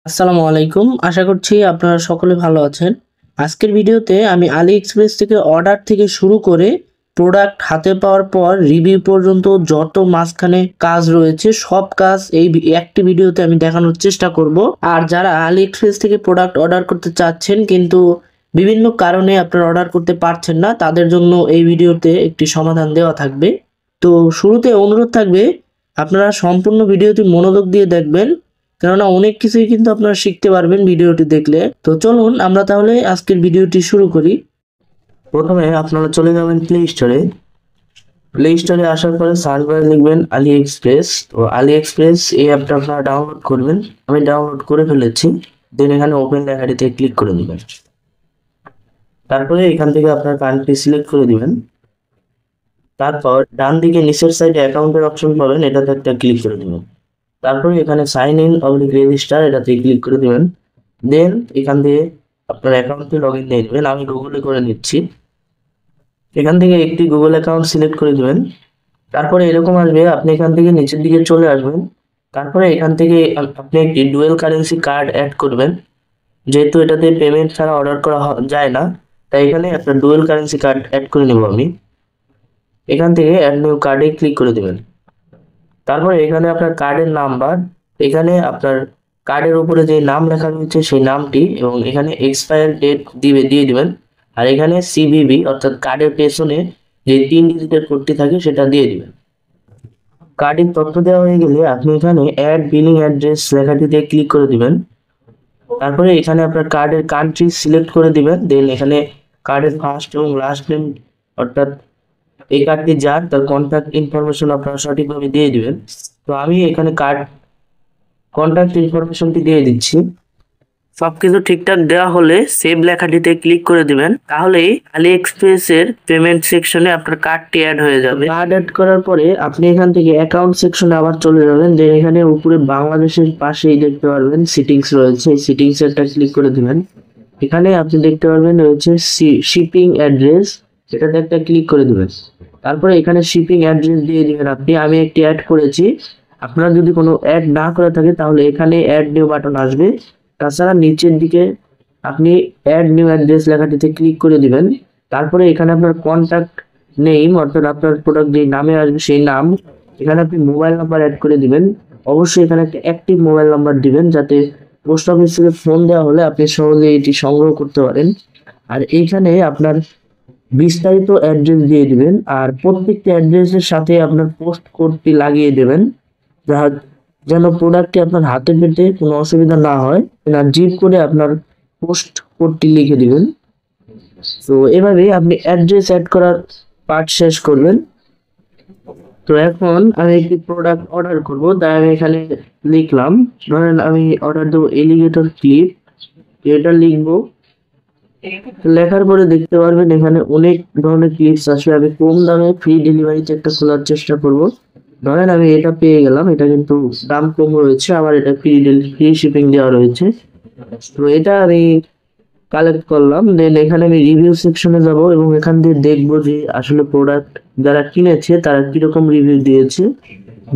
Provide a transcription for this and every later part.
আসসালামু আলাইকুম। আশা করছি আপনারা সকলে ভালো আছেন। আজকের ভিডিওতে আমি AliExpress থেকে অর্ডার থেকে শুরু করে প্রোডাক্ট হাতে পাওয়ার পর রিভিউ পর্যন্ত যত মাঝখানে কাজ রয়েছে সব কাজ এই একটি ভিডিওতে আমি দেখানোর চেষ্টা করব। আর যারা AliExpress থেকে প্রোডাক্ট অর্ডার করতে চাচ্ছেন কিন্তু বিভিন্ন কারণে আপনারা অর্ডার করতে পারছেন না, তাদের জন্য এই ভিডিওতে একটি সমাধান দেওয়া থাকবে। তো শুরুতে অনুরোধ থাকবে আপনারা সম্পূর্ণ ভিডিওটি মনোযোগ দিয়ে দেখবেন, কেননা অনেক কিছুই কিন্তু আপনারা শিখতে পারবেন ভিডিওটি দেখলে। তো চলুন আমরা তাহলে আজকের ভিডিওটি শুরু করি। প্রথমে আপনারা চলে যাবেন প্লে স্টোরে আসার পরে সার্চ বারে লিখবেন AliExpress। তো AliExpress এই অ্যাপটা আপনারা ডাউনলোড করবেন। আমি ডাউনলোড করে ফেলেছি। দেন এখানে ওপেন লেখাটিতে ক্লিক করে দিবেন। তারপরে এখান থেকে আপনার কান্ট্রি সিলেক্ট করে দিবেন। তারপর ডান দিকে নিচের সাইডে অ্যাকাউন্টের অপশন পাবেন, এটাতে একটা ক্লিক করে দিবেন। তারপরে এখানে সাইন ইন অবলিক রেজিস্টার এটাতে ক্লিক করে দিবেন। দেন এখান থেকে আপনার অ্যাকাউন্টে লগ ইন দিয়ে নেবেন। আমি গুগলে করে নিচ্ছি। এখান থেকে একটি গুগল অ্যাকাউন্ট সিলেক্ট করে দিবেন। তারপরে এরকম আসবে, আপনি এখান থেকে নিচের দিকে চলে আসবেন। তারপরে এখান থেকে আপনি একটি ডুয়েল কারেন্সি কার্ড অ্যাড করবেন। যেহেতু এটাতে পেমেন্ট ছাড়া অর্ডার করা যায় না, তাই এখানে একটা ডুয়েল কারেন্সি কার্ড অ্যাড করে নেব আমি। এখান থেকে অ্যাড নিউ কার্ডে ক্লিক করে দিবেন। তারপরে এখানে আপনার কার্ডের নাম্বার, এখানে আপনার কার্ডের উপরে যে নাম লেখা রয়েছে সেই নামটি এবং এখানে এক্সপায়ার ডেট দিয়ে দিবেন। আর এখানে সিভিভি অর্থাৎ কার্ডের পেছনে যে 3 ডিজিটের কোডটি থাকে সেটা দিয়ে দিবেন। কার্ডের তথ্য দেওয়া হয়ে গেলে আপনি এখানে অ্যাড বিলিং অ্যাড্রেস লেখাটিতে ক্লিক করে দিবেন। তারপরে এখানে আপনার কার্ডের কান্ট্রি সিলেক্ট করে দিবেন। দেন এখানে কার্ডের ফার্স্ট এবং লাস্ট নেম অর্থাৎ এই কার্ডটি যার তার কন্ট্যাক্ট ইনফরমেশন আপনারা সঠিকভাবে দিয়ে দিবেন। তো আমি এখানে কন্ট্যাক্ট ইনফরমেশনটি দিয়ে দিচ্ছি। সবকিছু ঠিকঠাক দেওয়া হলে সেভ লেখাটিতে ক্লিক করে দিবেন। তাহলেই AliExpress এর পেমেন্ট সেকশনে আপনার কার্ডটি অ্যাড হয়ে যাবে। কার্ড অ্যাড করার পরে আপনি এখান থেকে অ্যাকাউন্ট সেকশনে আবার চলে যাবেন। যে এখানে উপরে বাংলাদেশের পাশেই দেখতে পারবেন সিটিংস রয়েছে, এই সিটিংস এরটা ক্লিক করে দিবেন। এখানে আপনি দেখতে পারবেন রয়েছে শিপিং অ্যাড্রেস, এটাতে একটা ক্লিক করে দিবেন। তারপরে এখানে শিপিং অ্যাড্রেস দিয়ে দিবেন আপনি। আমি একটি অ্যাড করেছি, আপনারা যদি কোনো অ্যাড না করে থাকে তাহলে এখানে অ্যাড নিউ বাটন আসবে। তাছাড়া নিচের দিকে আপনি অ্যাড নিউ অ্যাড্রেস লেখাটিতে ক্লিক করে দিবেন। তারপরে এখানে আপনার কন্ট্যাক্ট নেম অর্থাৎ আপনার প্রোডাক্ট যে নামে আসবে সেই নাম, এখানে আপনি মোবাইল নাম্বার অ্যাড করে দিবেন। অবশ্যই এখানে একটা অ্যাক্টিভ মোবাইল নাম্বার দিবেন, যাতে পোস্ট অফিস থেকে ফোন দেওয়া হলে আপনি সহজে এটি সংগ্রহ করতে পারেন। আর এইখানে আপনার বিস্তারিত অ্যাড্রেস দিয়ে দিবেন। আর প্রত্যেকটি অ্যাড্রেসের সাথে আপনার পোস্ট কোডটি লাগিয়ে দেবেন, যেন প্রোডাক্টটি আপনার হাতে পেতে কোনো অসুবিধা না হয়। আর জিপ করে আপনার পোস্ট কোডটি লিখে দিবেন। তো এভাবেই আপনি অ্যাড্রেস অ্যাড করার পার্ট শেষ করবেন। তো এখন আমি একটি প্রোডাক্ট অর্ডার করব, তাই আমি এখানে লিখলাম, ধরেন আমি অর্ডার দেবো এলিগেটর ক্লিপ, এটা লিখবো। লেখার পরে দেখতে পারবেন এখানে অনেক ধরনের ক্লিপস আসবে। আমি কম দামে ফ্রি ডেলিভারিতে একটা খোলার চেষ্টা করব। ধরেন আমি এটা পেয়ে গেলাম, এটা কিন্তু দাম কম রয়েছে, আবার এটা ফ্রি শিপিং দেওয়া রয়েছে। তো এটা আমি কালেক্ট করলাম। দেন এখানে আমি রিভিউ সেকশনে যাব এবং এখান দিয়ে দেখবো যে আসলে প্রোডাক্ট যারা কিনেছে তারা কিরকম রিভিউ দিয়েছে।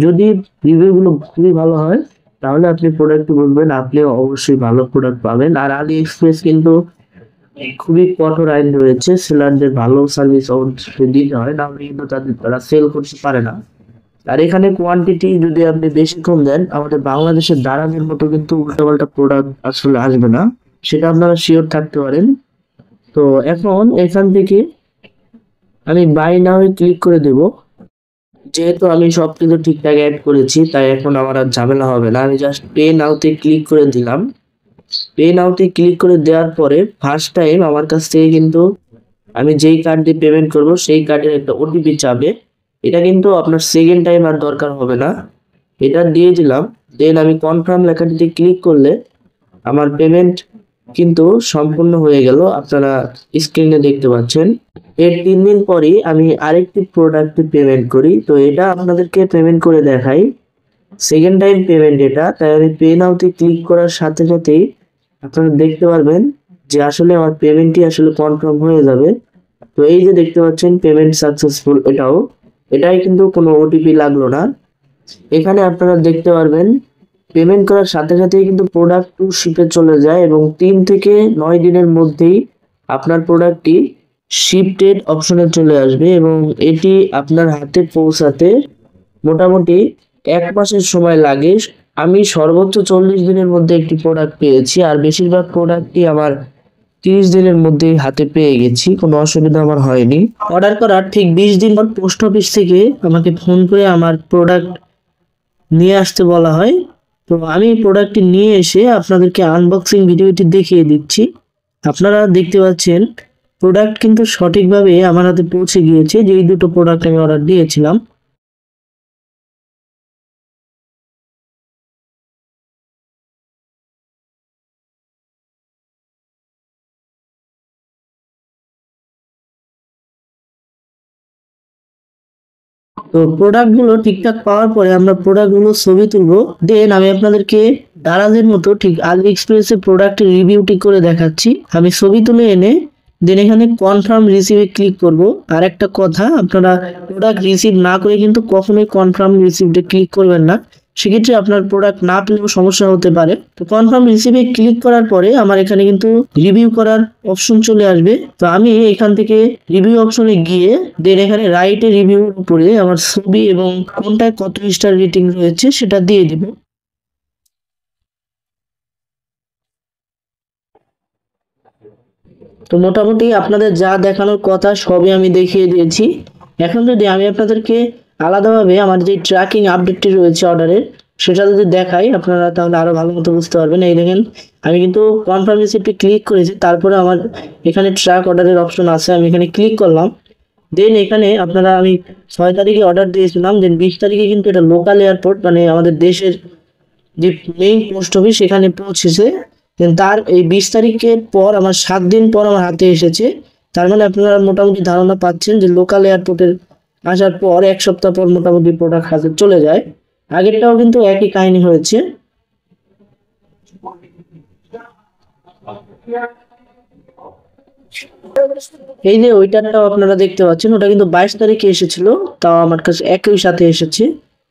যদি রিভিউগুলো খুবই ভালো হয় তাহলে আপনি প্রোডাক্টটি বলবেন, আপনি অবশ্যই ভালো প্রোডাক্ট পাবেন। আর AliExpress কিন্তু খুবই কঠোর আইন রয়েছে, সেলারদের ভালো সার্ভিস অবশ্যই দিতে হয়, নাহলে কিন্তু তারা সেল করতে পারে না। আর এখানে কোয়ান্টিটি যদি আপনি বেশিক্ষণ দেন, আমাদের বাংলাদেশের দারাজের মতো কিন্তু উল্টাপাল্টা প্রোডাক্ট আসলে আসবে না, সেটা আপনারা শিওর থাকতে পারেন। তো এখন এখান থেকে আমি বাই নাও ক্লিক করে দেব। যেহেতু আমি সব কিছু ঠিকঠাক অ্যাড করেছি তাই এখন আমার আর ঝামেলা হবে না। আমি জাস্ট পে নাওতে ক্লিক করে দিলাম। পে নাওতে ক্লিক করে দেওয়ার পরে ফার্স্ট টাইম আমার কাছ থেকে কিন্তু আমি যেই কার্ড দিয়ে পেমেন্ট করব সেই কার্ডের একটা ওটিপি চাবে। এটা কিন্তু আপনার সেকেন্ড টাইম আর দরকার হবে না, এটা দিয়ে দিলাম। দেন আমি কনফার্ম লেখাটিতে ক্লিক করলে আমার পেমেন্ট কিন্তু সম্পূর্ণ হয়ে গেল, আপনারা স্ক্রিনে দেখতে পাচ্ছেন। এর 3 দিন পরই আমি আরেকটি প্রোডাক্টে পেমেন্ট করি। তো এটা আপনাদেরকে পেমেন্ট করে দেখাই, সেকেন্ড টাইম পেমেন্ট এটা। তাই আমি পে নাওতে ক্লিক করার সাথে সাথেই আপনারা দেখতে পারবেন যে আসলে আমার পেমেন্টটি আসলে কনফার্ম হয়ে যাবে। তো এই যে দেখতে পাচ্ছেন পেমেন্ট সাকসেসফুল, এটাই কিন্তু কোনো ওটিপি লাগলো না। এখানে আপনারা দেখতে পারবেন পেমেন্ট করার সাথে সাথেই কিন্তু প্রোডাক্ট টু শিপে চলে যায় এবং 3 থেকে 9 দিনের মধ্যেই আপনার প্রোডাক্টটি শিপটেড অপশনে চলে আসবে এবং এটি আপনার হাতে পৌঁছাতে মোটামুটি 1 মাসের সময় লাগে। আমি সর্বোচ্চ 40 দিনের মধ্যে একটি প্রোডাক্ট পেয়েছি, আর বেশিরভাগ প্রোডাক্টই আমার 30 দিনের মধ্যেই হাতে পেয়ে গেছি, কোনো অসুবিধা আমার হয়নি। অর্ডার করার ঠিক 20 দিন পর পোস্ট অফিস থেকে আমাকে ফোন করে আমার প্রোডাক্ট নিয়ে আসতে বলা হয়। তো আমি প্রোডাক্টটি নিয়ে এসে আপনাদেরকে আনবক্সিং ভিডিওটি দেখিয়ে দিচ্ছি। আপনারা দেখতে পাচ্ছেন প্রোডাক্ট কিন্তু সঠিকভাবে আমার হাতে পৌঁছে গিয়েছে, যেই দুটো প্রোডাক্ট আমি অর্ডার দিয়েছিলাম। তো প্রোডাক্টগুলো ঠিকঠাক পাওয়ার পরে আমরা প্রোডাক্টগুলো ছবি তুলবো, দেন আমি আপনাদেরকে দারাজের মতো ঠিক আলি এক্সপ্রেসের প্রোডাক্টের রিভিউটি করে দেখাচ্ছি। আমি ছবি তুলে এনে দেন এখানে কনফার্ম রিসিভে ক্লিক করব। আর একটা কথা, আপনারা প্রোডাক্ট রিসিভ না করে কিন্তু কখনোই কনফার্ম রিসিভে ক্লিক করবেন না, সেক্ষেত্রে আপনার প্রোডাক্ট না পেলেও সমস্যা হতে পারে। তো কনফার্ম রিসিভে ক্লিক করার পরে আমার এখানে কিন্তু রিভিউ করার অপশন চলে আসবে। তো আমি এখান থেকে রিভিউ অপশনে গিয়ে দেন এখানে রাইটে রিভিউর উপরে আমার ছবি এবং কোনটায় কত স্টার রেটিং রয়েছে সেটা দিয়ে দিব। তো মোটামুটি আপনাদের যা দেখানোর কথা সবই আমি দেখিয়ে দিয়েছি। এখন যদি আমি আপনাদেরকে আলাদাভাবে আমার যে ট্র্যাকিং আপডেটটি রয়েছে অর্ডারের, সেটা যদি দেখাই আপনারা তাহলে আরো ভালো মতো বুঝতে পারবেন। এই দেখেন আমি কিন্তু কনফার্ম রিসিপ্টে ক্লিক করেছি, তারপরে আমার এখানে ট্র্যাক অর্ডারের অপশন আছে, আমি এখানে ক্লিক করলাম। দেন এখানে আপনারা আমি 6 তারিখে অর্ডার দিয়েছিলাম, দেন 20 তারিখে কিন্তু এটা লোকাল এয়ারপোর্ট মানে আমাদের দেশের যে মেইন পোস্ট অফিস সেখানে পৌঁছেছে। দেন তার এই 20 তারিখের পর আমার 7 দিন পর আমার হাতে এসেছে। তার মানে আপনারা মোটামুটি ধারণা পাচ্ছেন যে লোকাল এয়ারপোর্টের আসার পর 1 সপ্তাহ পর মোটামুটি প্রোডাক্ট হাতে চলে যায়। আগেরটাও কিন্তু একই কাহিনী হয়েছে। এই যে ওইটাটাও আপনারা দেখতে পাচ্ছেন, ওটা কিন্তু 22 তারিখে এসেছিল, তাও আমার কাছে একই সাথে এসেছে।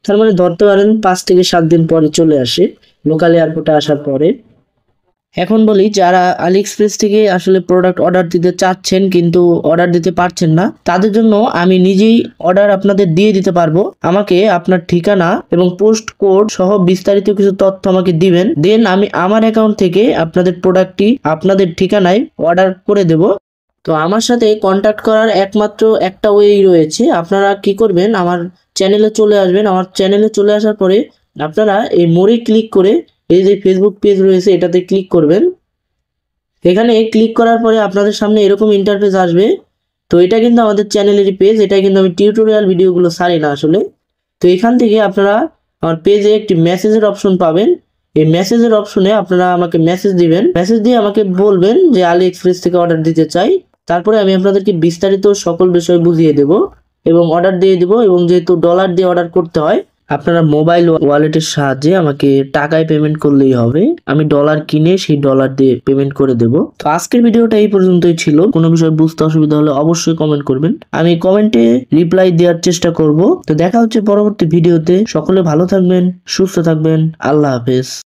তার মানে ধরতে পারেন 5 থেকে 7 দিন পরে চলে আসে লোকাল এয়ারপোর্টে আসার পরে। এখন বলি, যারা আলি এক্সপ্রেস থেকে আসলে প্রোডাক্ট অর্ডার দিতে চাচ্ছেন কিন্তু অর্ডার দিতে পারছেন না, তাদের জন্য আমি নিজেই অর্ডার আপনাদের দিয়ে দিতে পারবো। আমাকে আপনার ঠিকানা এবং পোস্ট কোড সহ বিস্তারিত কিছু তথ্য আমাকে দিবেন, দেন আমি আমার অ্যাকাউন্ট থেকে আপনাদের প্রোডাক্টটি আপনাদের ঠিকানায় অর্ডার করে দেব। তো আমার সাথে কন্ট্যাক্ট করার একমাত্র একটা ওয়েই রয়েছে। আপনারা কি করবেন, আমার চ্যানেলে চলে আসবেন। আমার চ্যানেলে চলে আসার পরে আপনারা এই মোড়ে ক্লিক করে এই যে ফেসবুক পেজ রয়েছে এটাতে ক্লিক করবেন। এখানে ক্লিক করার পরে আপনাদের সামনে এরকম ইন্টারফেস আসবে। তো এটা কিন্তু আমাদের চ্যানেলেরই পেজ, এটা কিন্তু আমি টিউটোরিয়াল ভিডিওগুলো ছাড়ি না আসলে। তো এখান থেকে আপনারা আমার পেজে একটি মেসেজের অপশন পাবেন। এই মেসেজের অপশনে আপনারা আমাকে মেসেজ দিবেন, মেসেজ দিয়ে আমাকে বলবেন যে আলি এক্সপ্রেস থেকে অর্ডার দিতে চাই। তারপরে আমি আপনাদেরকে বিস্তারিত সকল বিষয় বুঝিয়ে দেব এবং অর্ডার দিয়ে দিব। এবং যেহেতু ডলার দিয়ে অর্ডার করতে হয়, আপনারা মোবাইল ওয়ালেটের সাহায্যে আমাকে টাকায় পেমেন্ট করলেই হবে। আমি ডলার কিনে সেই ডলার দিয়ে পেমেন্ট করে দেব। তো আজকের ভিডিওটা এই পর্যন্তই ছিল। কোনো বিষয় বুঝতে অসুবিধা হলে অবশ্যই কমেন্ট করবেন, আমি কমেন্টে রিপ্লাই দেওয়ার চেষ্টা করব। তো দেখা হচ্ছে পরবর্তী ভিডিওতে। সকলে ভালো থাকবেন, সুস্থ থাকবেন। আল্লাহ হাফেজ।